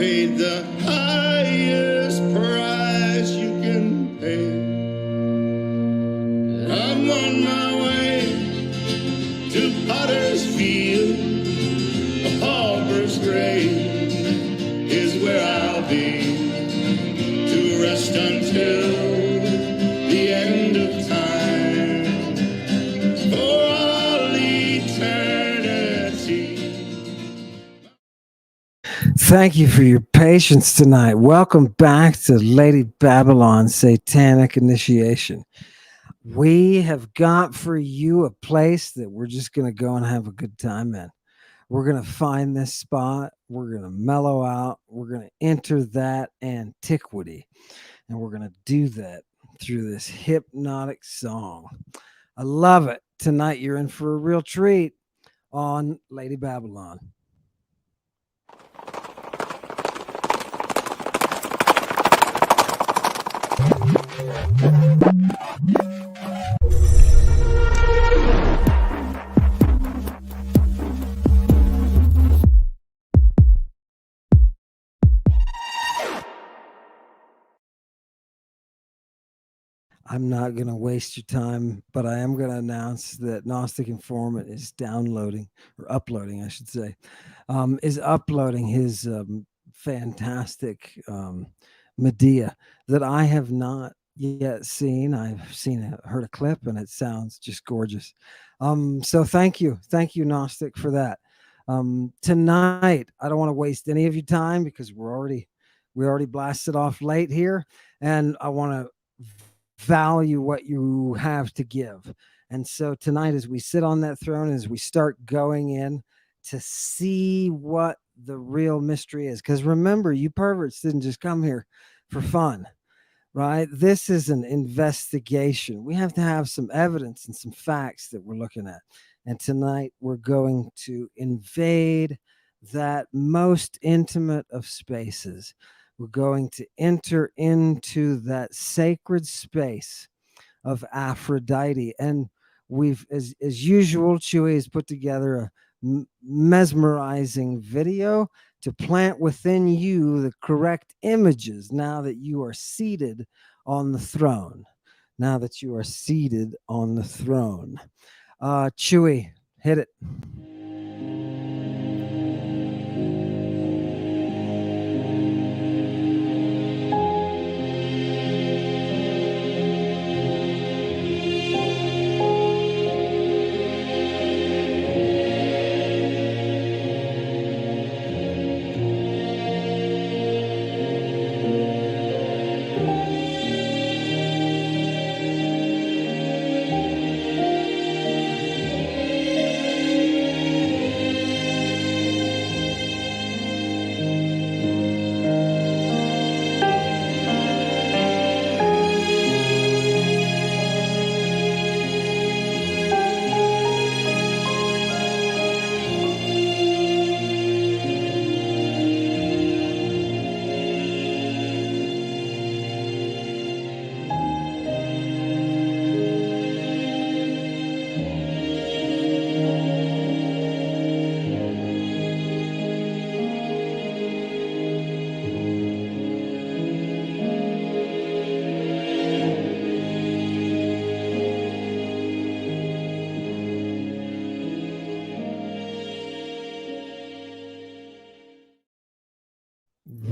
paid the highest price you can pay. I'm on my way to Potter's Field, a pauper's grave is where I'll be, to rest until the end of time, for all eternity. Thank you for your patience tonight. Welcome back to Lady Babylon's Satanic Initiation. We have got for you a place that we're just going to go and have a good time in. We're going to find this spot. We're going to mellow out. We're going to enter that antiquity. And we're going to do that through this hypnotic song. I love it. Tonight, you're in for a real treat on Lady Babylon. I'm not going to waste your time, but I am going to announce that Gnostic Informant is downloading, or uploading, I should say, is uploading his fantastic Medea that I have not yet seen. I've heard a clip, and it sounds just gorgeous. So thank you, Gnostic, for that. Tonight, I don't want to waste any of your time because we already blasted off late here, and I want to value what you have to give. And so tonight, as we sit on that throne, as we start going in to see what the real mystery is, because remember, you perverts didn't just come here for fun, right? This is an investigation. We have to have some evidence and some facts that we're looking at. And tonight, we're going to invade that most intimate of spaces. We're going to enter into that sacred space of Aphrodite. And we've, as usual, Chewy has put together a mesmerizing video to plant within you the correct images now that you are seated on the throne. Now that you are seated on the throne. Chewy, hit it.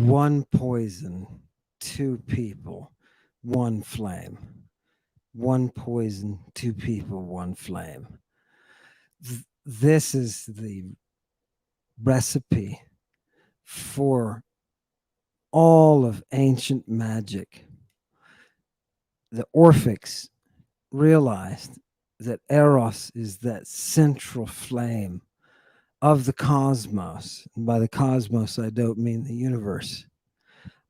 One poison, two people, one flame. One poison, two people, one flame. This is the recipe for all of ancient magic. The Orphics realized that Eros is that central flame of the cosmos. And by the cosmos, I don't mean the universe.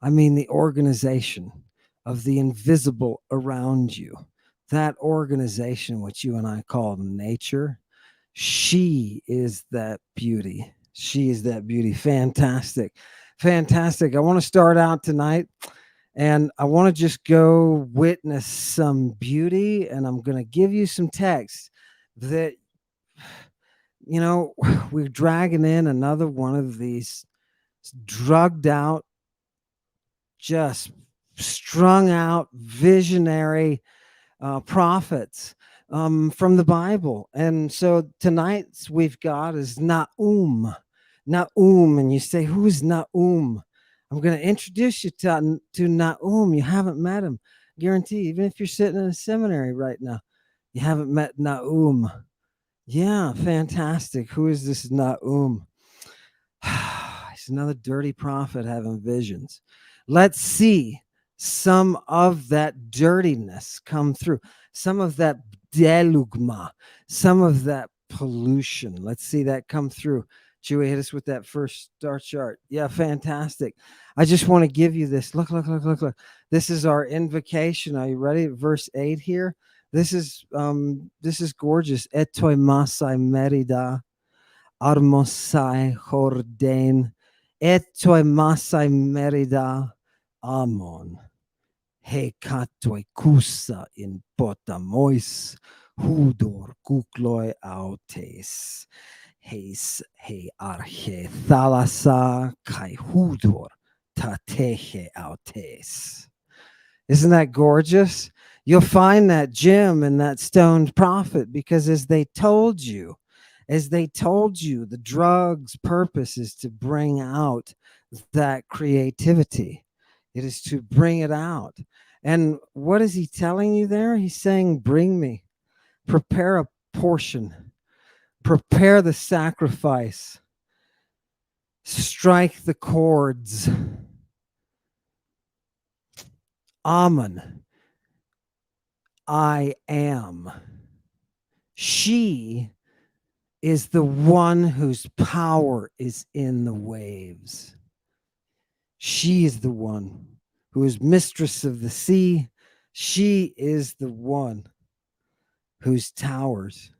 I mean the organization of the invisible around you. That organization, which you and I call nature, she is that beauty. She is that beauty. Fantastic. Fantastic. I want to start out tonight, and I want to just go witness some beauty, and I'm going to give you some text that, you know, we're dragging in another one of these drugged out, just strung out, visionary prophets from the Bible. And so tonight's we've got is Nahum. Nahum. And you say, who's Nahum? I'm going to introduce you to Nahum. You haven't met him. Guarantee, even if you're sitting in a seminary right now, you haven't met Nahum. Yeah, fantastic. Who is this Nahum? He's another dirty prophet having visions. Let's see some of that dirtiness come through, some of that delugma, some of that pollution. Let's see that come through. Chewy, hit us with that first star chart. Yeah, fantastic. I just want to give you this. Look. This is our invocation. Are you ready? Verse 8 here. This is gorgeous. Etoi masai merida, armosai horden, etoi masai merida, amon. He katoi kusa in potamois, hudor kukloi autes. Heis he arche thalasa kai hudor tatehe autes. Isn't that gorgeous? You'll find that gem in that stoned prophet, because as they told you, the drug's purpose is to bring out that creativity. It is to bring it out. And what is he telling you there? He's saying, bring me, prepare a portion, prepare the sacrifice, strike the chords. Amen. I am. She is the one whose power is in the waves. She is the one who is mistress of the sea. She is the one whose towers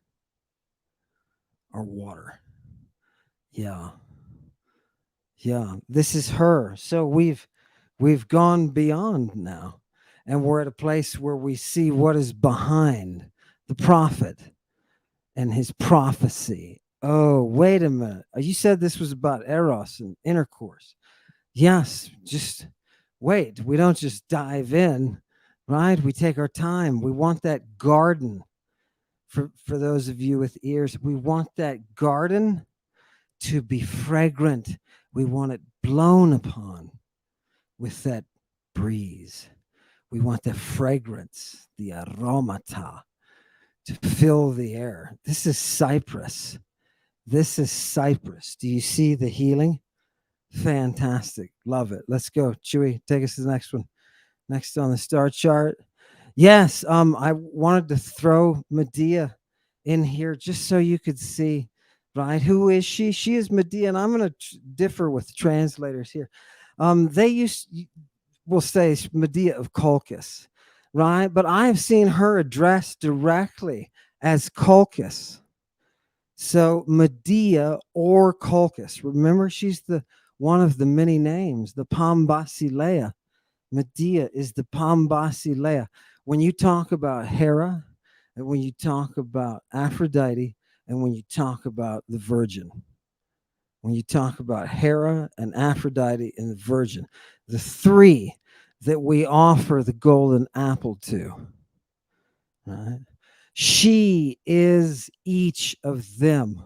are water. Yeah. This is her. So we've gone beyond now, and we're at a place where we see what is behind the prophet and his prophecy. Oh, wait a minute. You said this was about eros and intercourse. Yes, just wait. We don't just dive in, right? We take our time. We want that garden. For those of you with ears, we want that garden to be fragrant. We want it blown upon with that breeze. We want the fragrance, the aromata, to fill the air. This is cypress. Do you see the healing? Fantastic. Love it. Let's go. Chewy, take us to the next one. Next on the star chart. Yes, I wanted to throw Medea in here just so you could see, right? Who is she? She is Medea, and I'm going to differ with translators here. Will say Medea of Colchis, right? But I have seen her addressed directly as Colchis. So Medea or Colchis. Remember, she's the one of the many names, the Pambasilea. Medea is the Pambasilea. When you talk about Hera, and when you talk about Aphrodite, and when you talk about the Virgin, when you talk about Hera and Aphrodite and the Virgin, the three that we offer the golden apple to, right? She is each of them.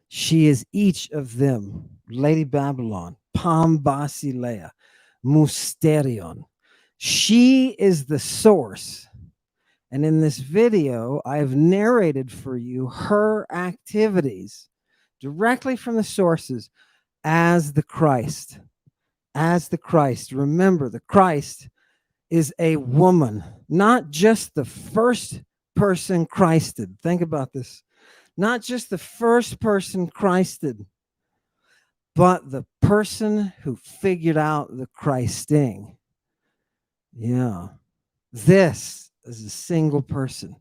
She is each of them. Lady Babylon, Pambasilea, Mysterion. She is the source. And in this video, I've narrated for you her activities directly from the sources as the Christ. As the Christ. Remember, the Christ is a woman, not just the first person Christed. Think about this. Not just the first person Christed, but the person who figured out the Christing. Yeah. This is a single person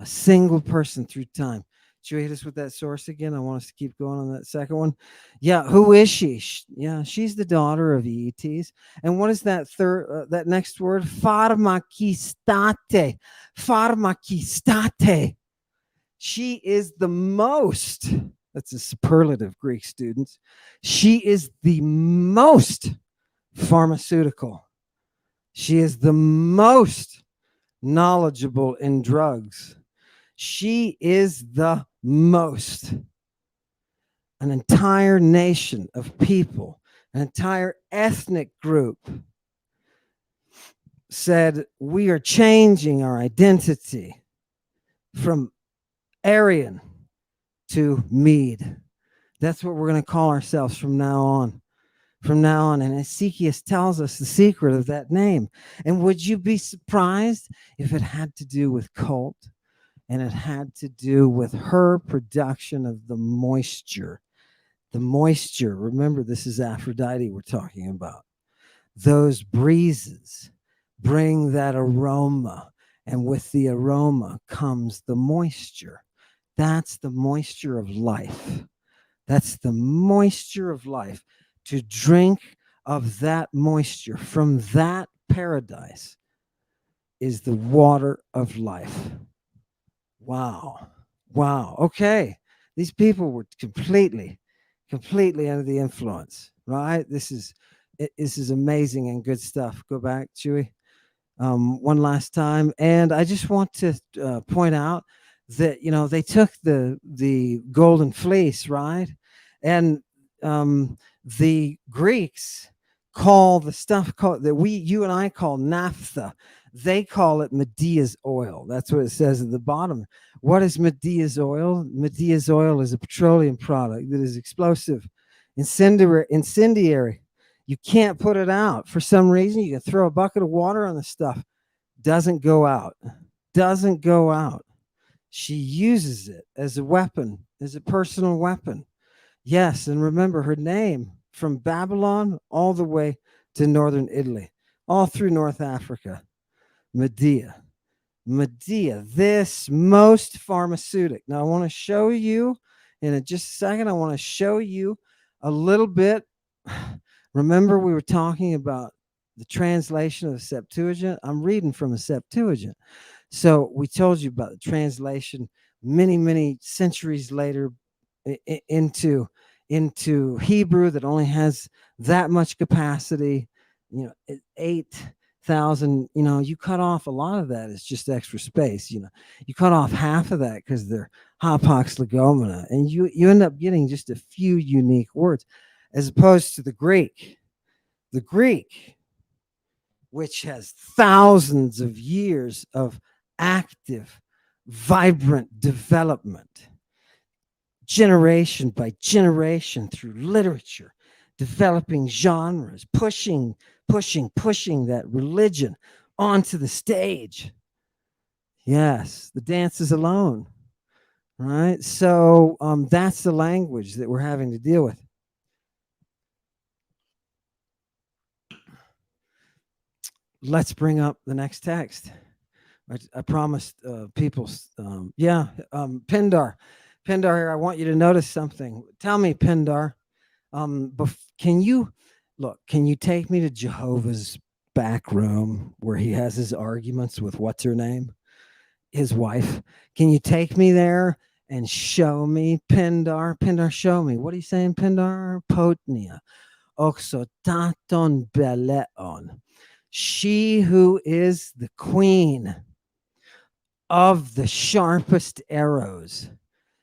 through time. Should we hit us with that source again? I want us to keep going on that second one. Yeah, who is she? Yeah, she's the daughter of Aeetes. And what is that third, that next word? Pharmakistate. Pharmakistate. She is the most That's a superlative, Greek students. She is the most pharmaceutical. She is the most knowledgeable in drugs. She is the most. An entire nation of people, an entire ethnic group said, we are changing our identity from Aryan to Mede. That's what we're going to call ourselves from now on. From now on. And Ezekiel tells us the secret of that name. And would you be surprised if it had to do with cult and it had to do with her production of the moisture? The moisture, remember, this is Aphrodite we're talking about. Those breezes bring that aroma, and with the aroma comes the moisture. That's the moisture of life. That's the moisture of life. To drink of that moisture from that paradise is the water of life. Wow. Wow. Okay. These people were completely under the influence, right? This is amazing and good stuff. Go back, Chewy, one last time. And I just want to point out that, they took the golden fleece, right? And the Greeks call the stuff that you and I call naphtha. They call it Medea's oil. That's what it says at the bottom. What is Medea's oil? Medea's oil is a petroleum product that is explosive, incendiary. You can't put it out. For some reason, you can throw a bucket of water on the stuff. Doesn't go out. Doesn't go out. She uses it as a weapon, as a personal weapon. Yes, and remember her name, from Babylon all the way to northern Italy, all through North Africa. Medea. Medea, this most pharmaceutic. Now, I want to show you in just a second, I want to show you a little bit. Remember, we were talking about the translation of the Septuagint. I'm reading from a Septuagint. So we told you about the translation many centuries later into Hebrew that only has that much capacity, 8,000, you cut off a lot of that. It's just extra space. You cut off half of that because they're hapax legomena, and you end up getting just a few unique words, as opposed to the Greek, which has thousands of years of active, vibrant development, generation by generation, through literature, developing genres, pushing that religion onto the stage. Yes, the dance is alone, right? So that's the language that we're having to deal with. Let's bring up the next text. I promised people, Pindar here, I want you to notice something. Tell me, Pindar, can you take me to Jehovah's back room where he has his arguments with what's her name, his wife? Can you take me there and show me, Pindar? Pindar, show me. What are you saying, Pindar? Potnia, oxotaton beleon. She who is the queen of the sharpest arrows.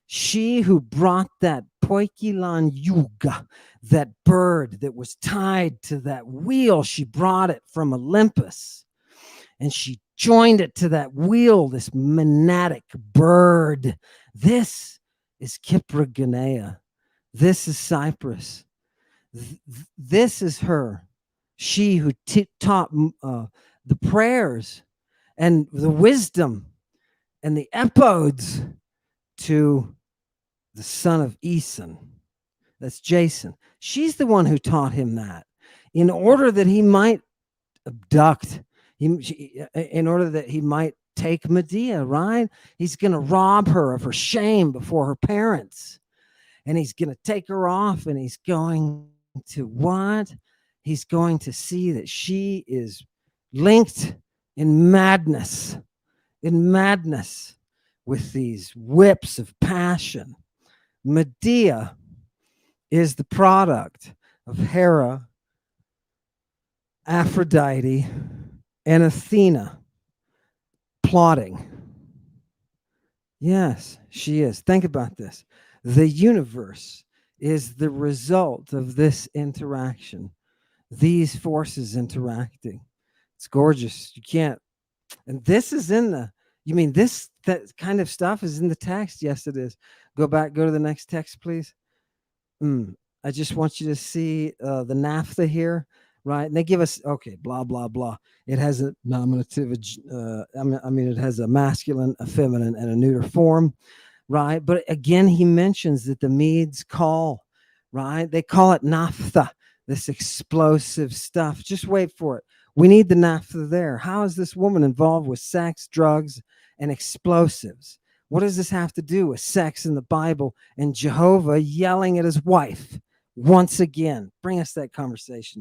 She who brought that poikilan yuga, that bird that was tied to that wheel, she brought it from Olympus. And she joined it to that wheel, this monadic bird. This is Kypragonea. This is Cyprus. This is her. She who taught the prayers and the wisdom and the epodes to the son of Eson. That's Jason. She's the one who taught him that, in order that he might abduct, in order that he might take Medea, right? He's going to rob her of her shame before her parents. And he's going to take her off, and he's going to what? He's going to see that she is linked in madness with these whips of passion, Medea is the product of Hera, Aphrodite, and Athena plotting. Yes, she is. Think about this. The universe is the result of this interaction, these forces interacting. It's gorgeous. You can't, and this is in the, you mean this, that kind of stuff is in the text? Yes, it is. Go back, go to the next text, please. I just want you to see the naphtha here, right? And they give us, okay, blah, blah, blah. It has a nominative, I mean, it has a masculine, a feminine, and a neuter form, right? But again, he mentions that the Medes call, right? They call it naphtha, this explosive stuff. Just wait for it. We need the naphtha there. How is this woman involved with sex, drugs, and explosives? What does this have to do with sex in the Bible and Jehovah yelling at his wife once again? Bring us that conversation.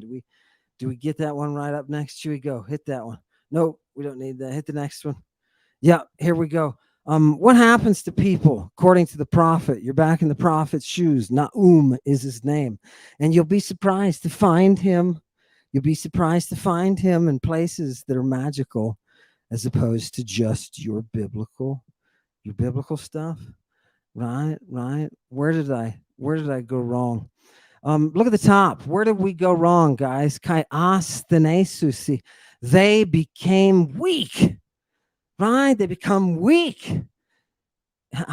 Do we get that one right up next? Should we go? Hit that one. No, we don't need that. Hit the next one. Yeah, here we go. What happens to people according to the prophet? You're back in the prophet's shoes. Nahum is his name. And you'll be surprised to find him. You'll be surprised to find him in places that are magical as opposed to just your biblical stuff. Right. Where did I go wrong? Look at the top. Where did we go wrong, guys? Kai asthenesusi. They became weak. Right? They become weak.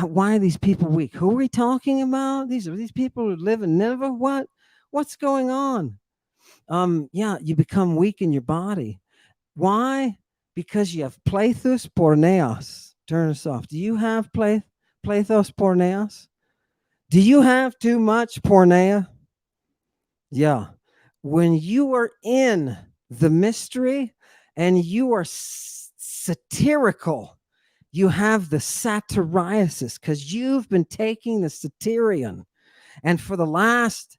Why are these people weak? Who are we talking about? These people who live in Nineveh. What's going on? Yeah, you become weak in your body. Why? Because you have plethus porneos. Turn us off. Do you have plethos porneos? Do you have too much porneia? Yeah. When you are in the mystery and you are satirical, you have the satyriasis because you've been taking the satyrion. And for the last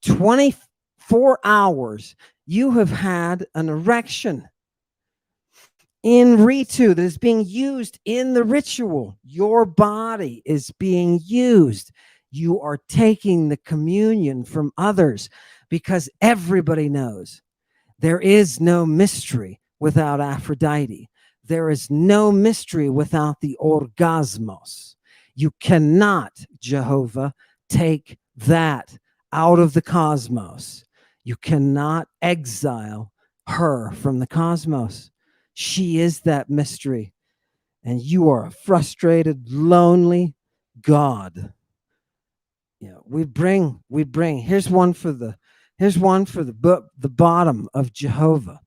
24 hours, you have had an erection in ritu that is being used in the ritual. Your body is being used. You are taking the communion from others because everybody knows there is no mystery without Aphrodite. There is no mystery without the orgasmos. You cannot, Jehovah, take that out of the cosmos. You cannot exile her from the cosmos. She is that mystery. And you are a frustrated, lonely God. You know, we bring, here's one for the bottom of Jehovah.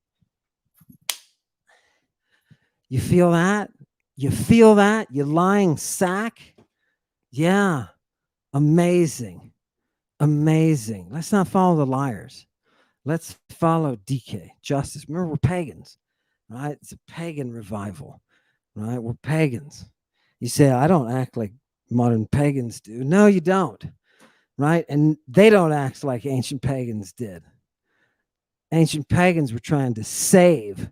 You feel that? You feel that? You lying sack? Yeah. Amazing. Let's not follow the liars. Let's follow DK, justice. Remember, we're pagans, right? It's a pagan revival, right? We're pagans. You say, I don't act like modern pagans do. No, you don't, right? And they don't act like ancient pagans did. Ancient pagans were trying to save.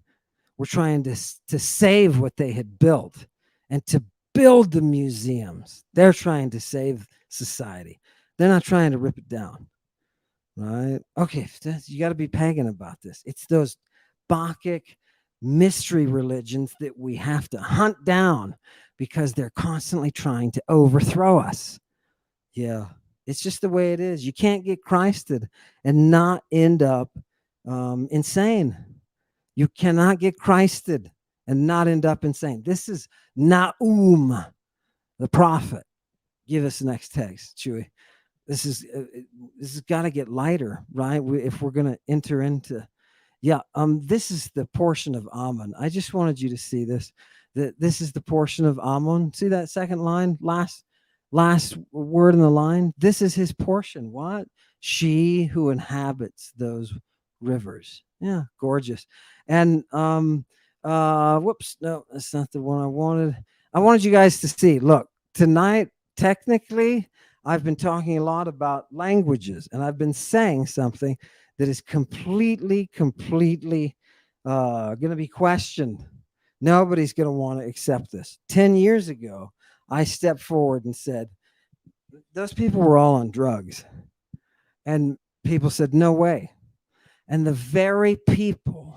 We're trying to save what they had built and to build the museums. They're trying to save society. They're not trying to rip it down. Right? Okay, you got to be pagan about this. It's those Bacchic mystery religions that we have to hunt down because they're constantly trying to overthrow us. Yeah, it's just the way it is. You can't get Christed and not end up insane. You cannot get Christed and not end up insane. This is Nahum, the prophet. Give us the next text, Chewy. This is got to get lighter, right? If we're going to enter into, yeah. This is the portion of Ammon. I just wanted you to see this. That this is the portion of Ammon. See that second line, last word in the line. This is his portion. What? She who inhabits those rivers. Yeah, gorgeous. And whoops, no, that's not the one I wanted. I wanted you guys to see. Look, tonight, technically, I've been talking a lot about languages, and I've been saying something that is completely going to be questioned. Nobody's going to want to accept this. 10 years ago, I stepped forward and said, Those people were all on drugs. And people said, no way. And the very people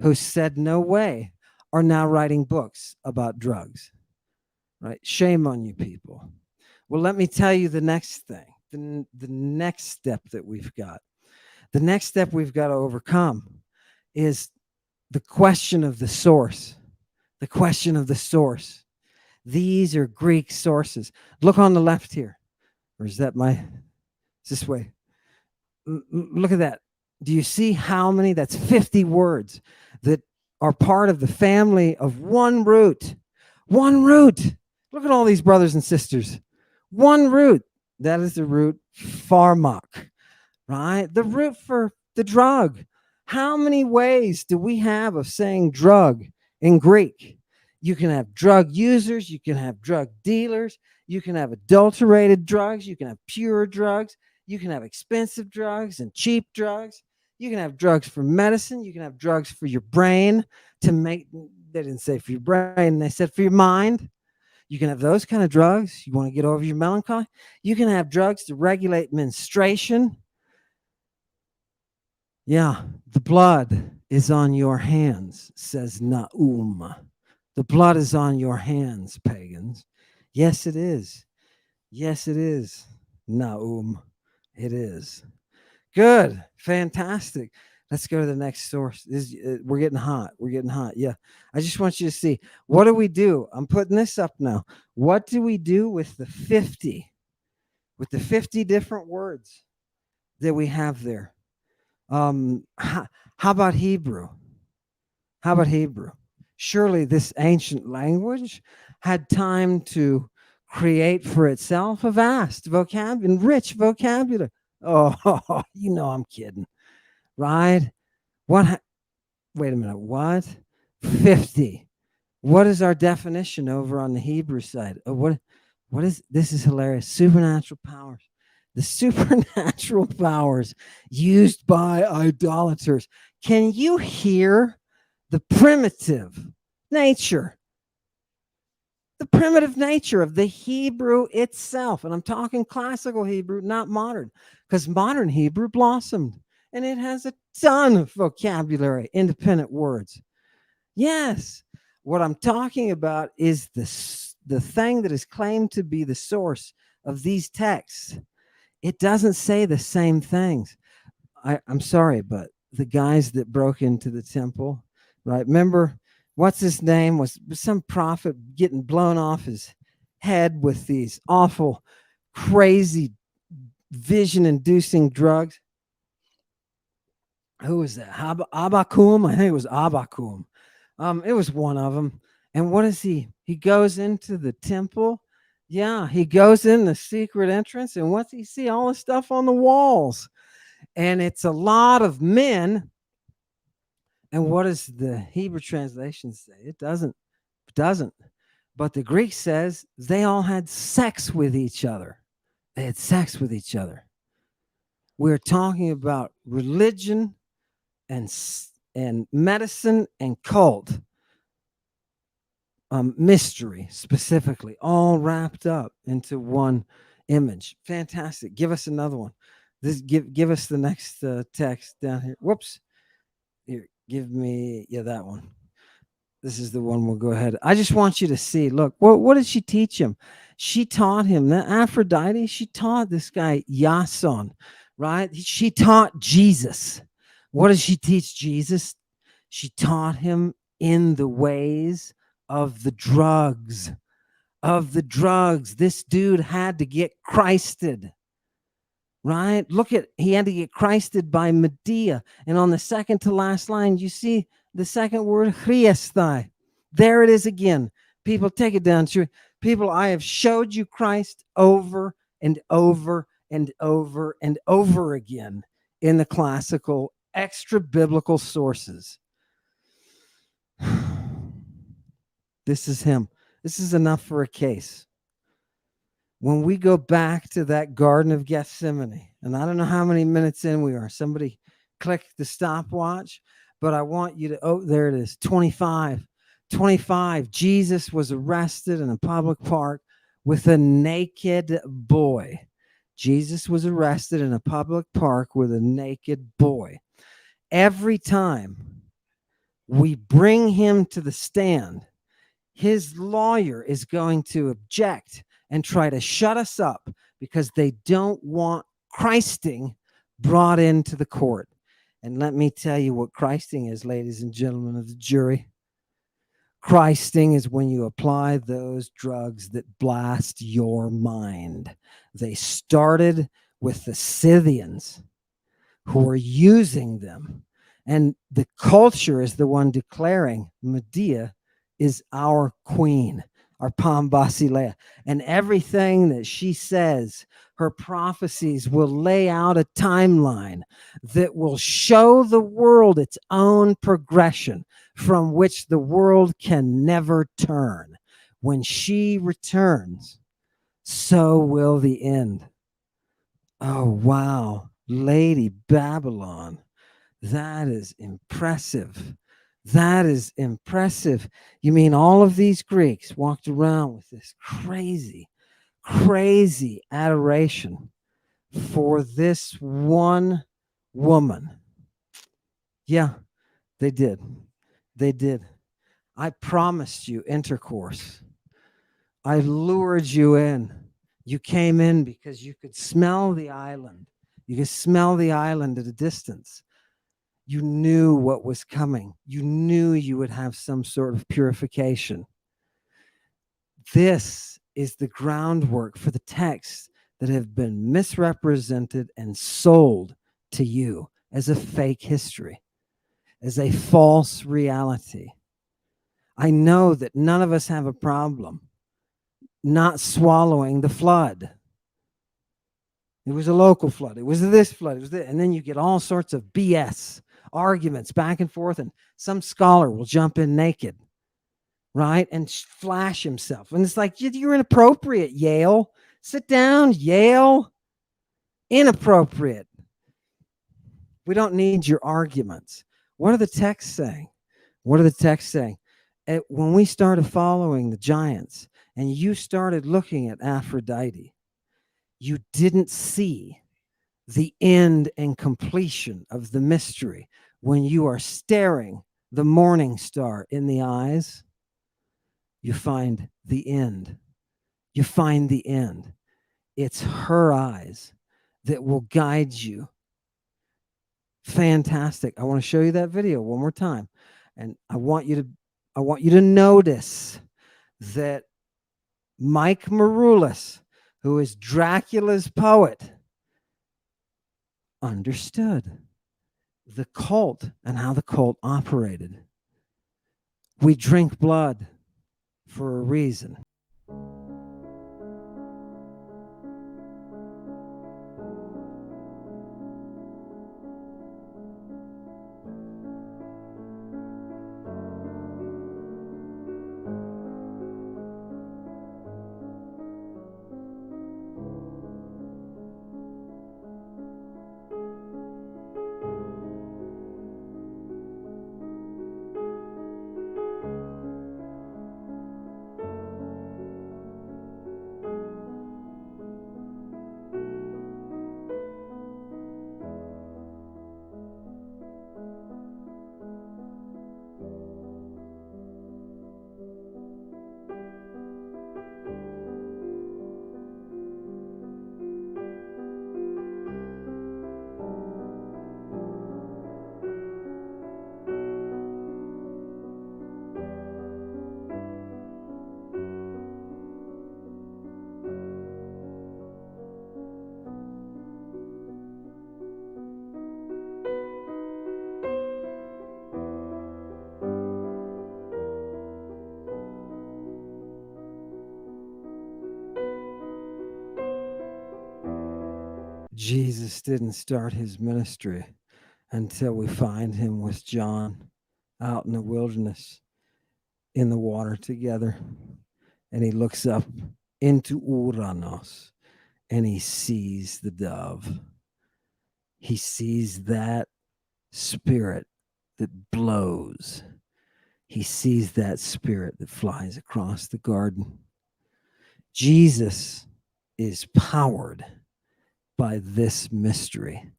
who said no way are now writing books about drugs, right? Shame on you people. Well, let me tell you the next thing, the next step that we've got. The next step we've got to overcome is the question of the source. The question of the source. These are Greek sources. Look on the left here. Or is that my, this way? Look at that. Do you see how many? That's 50 words that are part of the family of one root. One root. Look at all these brothers and sisters. One root. That is the root pharmak, right? The root for the drug. How many ways do we have of saying drug in Greek? You can have drug users, you can have drug dealers, you can have adulterated drugs, you can have pure drugs, you can have expensive drugs and cheap drugs. You can have drugs for medicine, you can have drugs for your brain to make, they didn't say for your brain, they said for your mind. You can have those kind of drugs. You want to get over your melancholy? You can have drugs to regulate menstruation. Yeah, the blood is on your hands, says Naum. The blood is on your hands, pagans. Yes, it is. Yes, it is. Naum. It is. Good. Fantastic. Let's go to the next source. We're getting hot. We're getting hot. Yeah. I just want you to see, what do we do? I'm putting this up now. What do we do with the 50? With the 50 different words that we have there? How about Hebrew? How about Hebrew? Surely this ancient language had time to create for itself a vast vocabulary, rich vocabulary. Oh, you know I'm kidding, right? What? Wait a minute. What? 50. What is our definition over on the Hebrew side? What is this? Is hilarious. Supernatural powers. The supernatural powers used by idolaters. Can you hear the primitive nature? The primitive nature of the Hebrew itself. And I'm talking classical Hebrew, not modern, because modern Hebrew blossomed and it has a ton of vocabulary, independent words. Yes. What I'm talking about is the thing that is claimed to be the source of these texts. It doesn't say the same things. I'm sorry, but the guys that broke into the temple, right? Remember, what's his name? Was some prophet getting blown off his head with these awful, crazy, vision-inducing drugs? Who was that? Abakum? I think it was Abakum. It was one of them. And what is he? He goes into the temple. Yeah, he goes in the secret entrance, and what's he see? All the stuff on the walls. And it's a lot of men. And what does the Hebrew translation say? It doesn't. It doesn't. But the Greek says they all had sex with each other. They had sex with each other. We're talking about religion and medicine and cult, mystery specifically, all wrapped up into one image. Fantastic. Give us another one. Give us the next text down here. Whoops. Here, give me that one. This is the one. We'll go ahead. I just want you to see. Look, what did she teach him? She taught him that Aphrodite. She taught this guy Yason, right? She taught Jesus. What does she teach Jesus? She taught him in the ways of the drugs. Of the drugs. This dude had to get Christed. Right? Look at, he had to get Christed by Medea. And on the second to last line, you see the second word, Christai. There it is again. People, take it down. People, I have showed you Christ over and over and over and over again in the classical extra biblical sources. This is him. This is enough for a case. When we go back to that Garden of Gethsemane, and I don't know how many minutes in we are, somebody click the stopwatch, but I want you to, oh, there it is, 25. 25, Jesus was arrested in a public park with a naked boy. Jesus was arrested in a public park with a naked boy. Every time we bring him to the stand, his lawyer is going to object and try to shut us up because they don't want Christing brought into the court. And let me tell you what Christing is, ladies and gentlemen of the jury. Christing is when you apply those drugs that blast your mind. They started with the Scythians who were using them. And the culture is the one declaring Medea is our queen, our Palm Basilea. And everything that she says, her prophecies will lay out a timeline that will show the world its own progression from which the world can never turn. When she returns, so will the end. Oh, wow. Lady Babylon. That is impressive. That is impressive. You mean all of these Greeks walked around with this crazy, crazy adoration for this one woman? Yeah, they did. They did. I promised you intercourse. I lured you in. You came in because you could smell the island. You could smell the island at a distance. You knew what was coming. You knew you would have some sort of purification. This is the groundwork for the texts that have been misrepresented and sold to you as a fake history, as a false reality. I know that none of us have a problem not swallowing the flood. It was a local flood. It was this flood. It was this. And then you get all sorts of BS arguments back and forth, and some scholar will jump in naked, right, and flash himself. And it's like, you're inappropriate, Yale. Sit down, Yale. Inappropriate. We don't need your arguments. What are the texts saying? What are the texts saying? When we started following the giants and you started looking at Aphrodite, you didn't see the end and completion of the mystery. When you are staring the morning star in the eyes, you find the end. You find the end. It's her eyes that will guide you. Fantastic. I want to show you that video one more time. And I want you to notice that Mike Maroulis, who is Dracula's poet, understood the cult and how the cult operated. We drink blood for a reason. Jesus didn't start his ministry until we find him with John out in the wilderness in the water together. And he looks up into Uranos and he sees the dove. He sees that spirit that blows. He sees that spirit that flies across the garden. Jesus is powered by this mystery.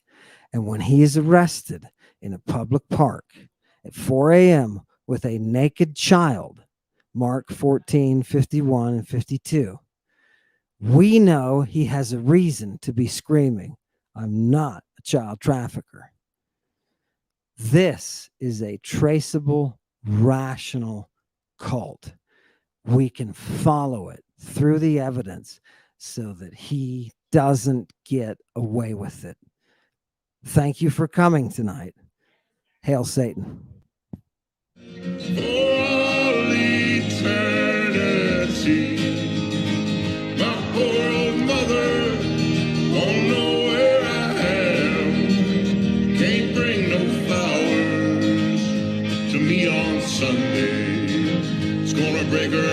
And when he is arrested in a public park at 4 a.m. with a naked child, Mark 14:51 and 52, we know he has a reason to be screaming, "I'm not a child trafficker." This is a traceable, rational cult. We can follow it through the evidence so that he doesn't get away with it. Thank you for coming tonight. Hail Satan. For all eternity, my poor old mother won't know where I am. Can't bring no flowers to me on Sunday. It's gonna break her